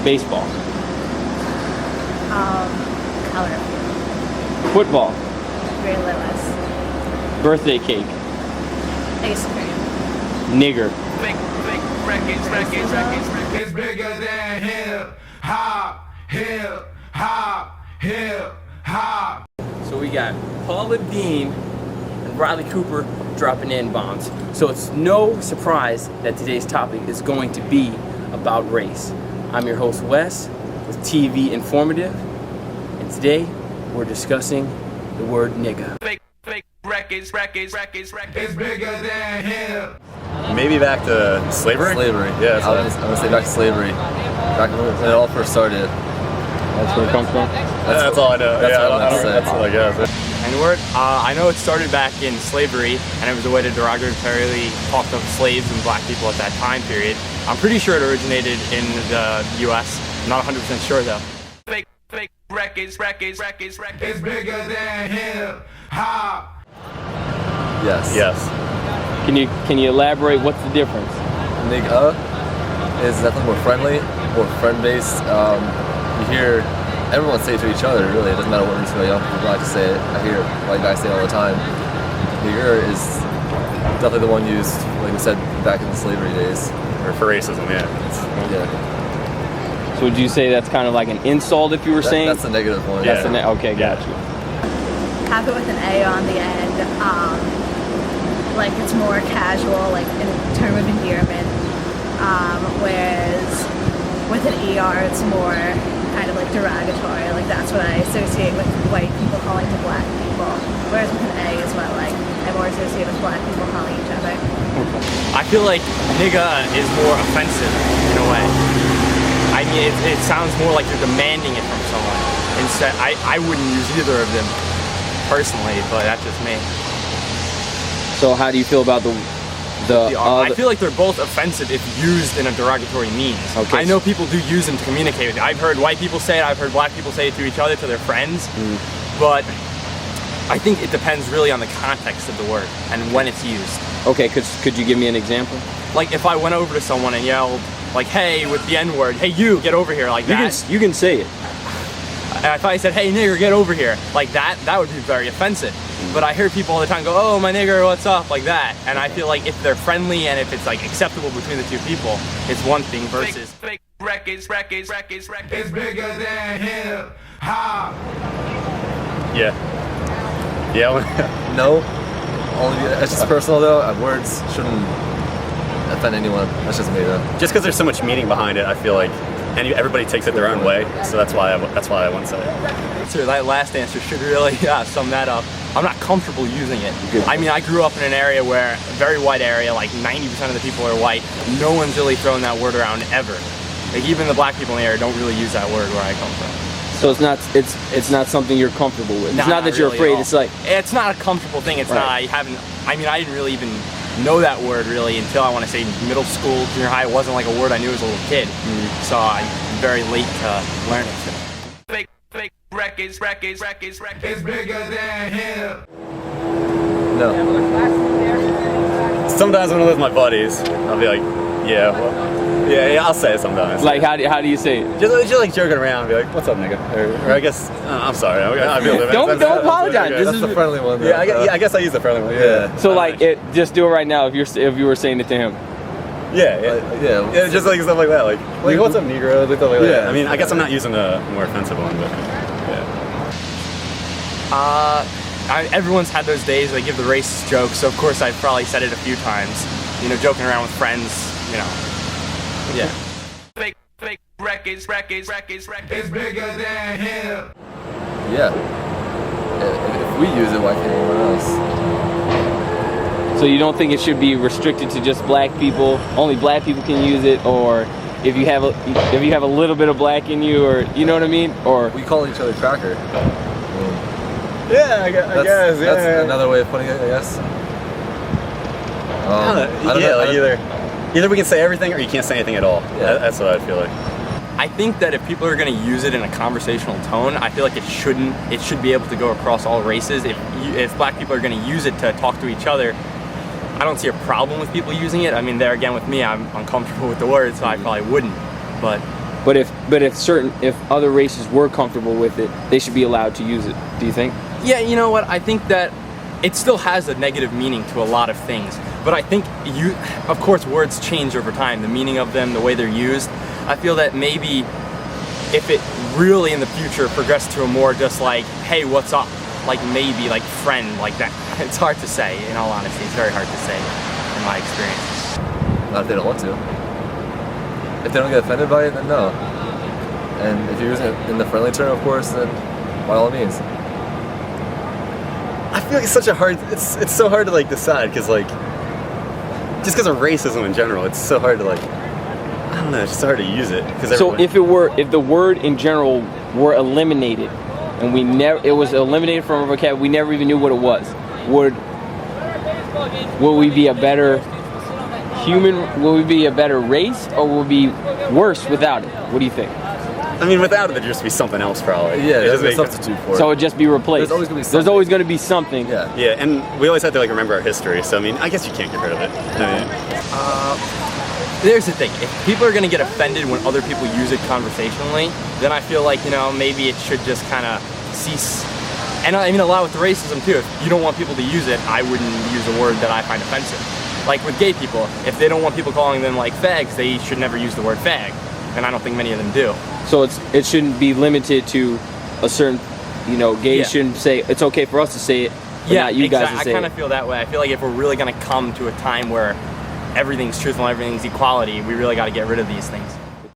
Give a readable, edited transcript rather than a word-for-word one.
Baseball. Color. Football. Ray Lewis. Birthday cake. Ice cream. Nigger. It's bigger than hip hop, hip hop, hip hop. So we got Paula Deen and Bradley Cooper dropping in bombs. So it's no surprise that today's topic is going to be about race. I'm your host Wes with TVinformative, and today we're discussing the word nigga. It's bigger than hip. Maybe back to slavery? Slavery. Yeah, I'm gonna say back to slavery. Back when it all first started. That's where it comes from? That's all I know. That's Yeah, what I'm gonna say. that's what I guess. N-word? I know it started back in slavery, and it was a way to derogatorily talk of slaves and black people at that time period. I'm pretty sure it originated in the U.S. I'm not 100% sure though. It's bigger than hip hop. Yes. Yes. Can you elaborate? What's the difference? Nigga is definitely more friendly, more friend-based. You hear everyone say it to each other, really. It doesn't matter what race you are, young people like to say it. I hear white guys say it all the time. Nigger is definitely the one used, like we said, back in the slavery days. Or for racism, yeah. Yeah. So would you say that's kind of like an insult if you were saying? That's the negative one. That's Yeah. okay, got you. Have it with an A on the end. Like it's more casual, like in term of endearment. Whereas with an ER, it's more kind of like derogatory. Like that's what I associate with white people calling to black people. Whereas with an A is what like I more associate with black people calling each other. I feel like nigga is more offensive in a way. I mean, it sounds more like you're demanding it from someone. Instead, I wouldn't use either of them personally, but that's just me. So how do you feel about I feel like they're both offensive if used in a derogatory means. Okay. I know people do use them to communicate with you. I've heard white people say it, I've heard black people say it to each other, to their friends, but I think it depends really on the context of the word and when it's used. Okay, could you give me an example? Like if I went over to someone and yelled, like, hey, with the N-word, hey, you, get over here, like that. You can say it. If I said, hey, nigger, get over here, like that would be very offensive. But I hear people all the time go, oh, my nigger, what's up, like that. And I feel like if they're friendly and if it's like acceptable between the two people, it's one thing versus. It's bigger than hip hop. Yeah. Yeah. No. It's just personal though. Words shouldn't offend anyone. That's just me though. Just because there's so much meaning behind it, I feel like everybody takes it their own way. So that's why I wouldn't say it. So that last answer should really sum that up. I'm not comfortable using it. I mean, I grew up in an area where, a very white area, like 90% of the people are white. No one's really thrown that word around ever. Like even the black people in the area don't really use that word where I come from. So it's not something you're comfortable with. It's not that you're really afraid. It's like it's not a comfortable thing. It's not. I didn't really even know that word really until I want to say middle school, junior high. It wasn't like a word I knew as a little kid. So I'm very late to learning it. It's bigger than hip. No. Sometimes when I'm with my buddies, I'll be like, yeah, well, yeah, I'll say it sometimes. like how do you say it? Just like joking around and be like, what's up, nigga? Or I guess, I'm sorry. I'll be able to, Don't apologize. Okay. This That's is the friendly one. Though. Yeah, I guess I use the friendly one. Yeah. so like just do it right now if you were saying it to him. Yeah. Yeah. Just like stuff like that. Like what's up, Negro? Like stuff like that. Yeah. I mean, I guess I'm not using the more offensive one, but Everyone's had those days they give the racist joke, so of course I've probably said it a few times. You know, joking around with friends. You know. Yeah. It's bigger than hip. Yeah. If we use it, why can't anyone else? So you don't think it should be restricted to just black people? Only black people can use it, or if you have a little bit of black in you, or you know what I mean? Or We call each other cracker. yeah, I guess. That's another way of putting it, I guess. I don't know. Either we can say everything or you can't say anything at all. Yeah. That's what I feel like. I think that if people are going to use it in a conversational tone, I feel like it should be able to go across all races. If black people are going to use it to talk to each other, I don't see a problem with people using it. I mean, there again with me, I'm uncomfortable with the word, so I probably wouldn't. But But if other races were comfortable with it, they should be allowed to use it. Do you think? Yeah, you know what? I think that it still has a negative meaning to a lot of things. But I think of course, words change over time, the meaning of them, the way they're used. I feel that maybe if it really in the future progressed to a more just like, hey, what's up? Like maybe like friend, like that. It's hard to say, in all honesty. It's very hard to say in my experience. Not if they don't want to. If they don't get offended by it, then no. And if you're using it in the friendly term, of course, then by all means. I feel like it's such a hard. It's so hard to like decide because like just because of racism in general, it's so hard to like. I don't know. It's just hard to use it because. So if the word in general were eliminated, and it was eliminated from our vocabulary, we never even knew what it was. Would we be a better human? Will we be a better race, or will we be worse without it? What do you think? I mean, without it, there'd just be something else probably. Yeah, It there's just a make- substitute for it. So it'd just be replaced. There's always gonna be something. There's always going to be something. Yeah. Yeah, and we always have to like remember our history. So I mean, I guess you can't get rid of it. I mean, There's the thing, if people are gonna get offended when other people use it conversationally, then I feel like, maybe it should just kind of cease. And I mean, a lot with the racism too. If you don't want people to use it, I wouldn't use a word that I find offensive. Like with gay people, if they don't want people calling them like fags, they should never use the word fag. And I don't think many of them do. So it shouldn't be limited to a certain, gays Yeah. shouldn't say, it's okay for us to say it, but not you guys to I say kind it. of feel that way. I feel like if we're really gonna come to a time where everything's truthful, everything's equality, we really got to get rid of these things.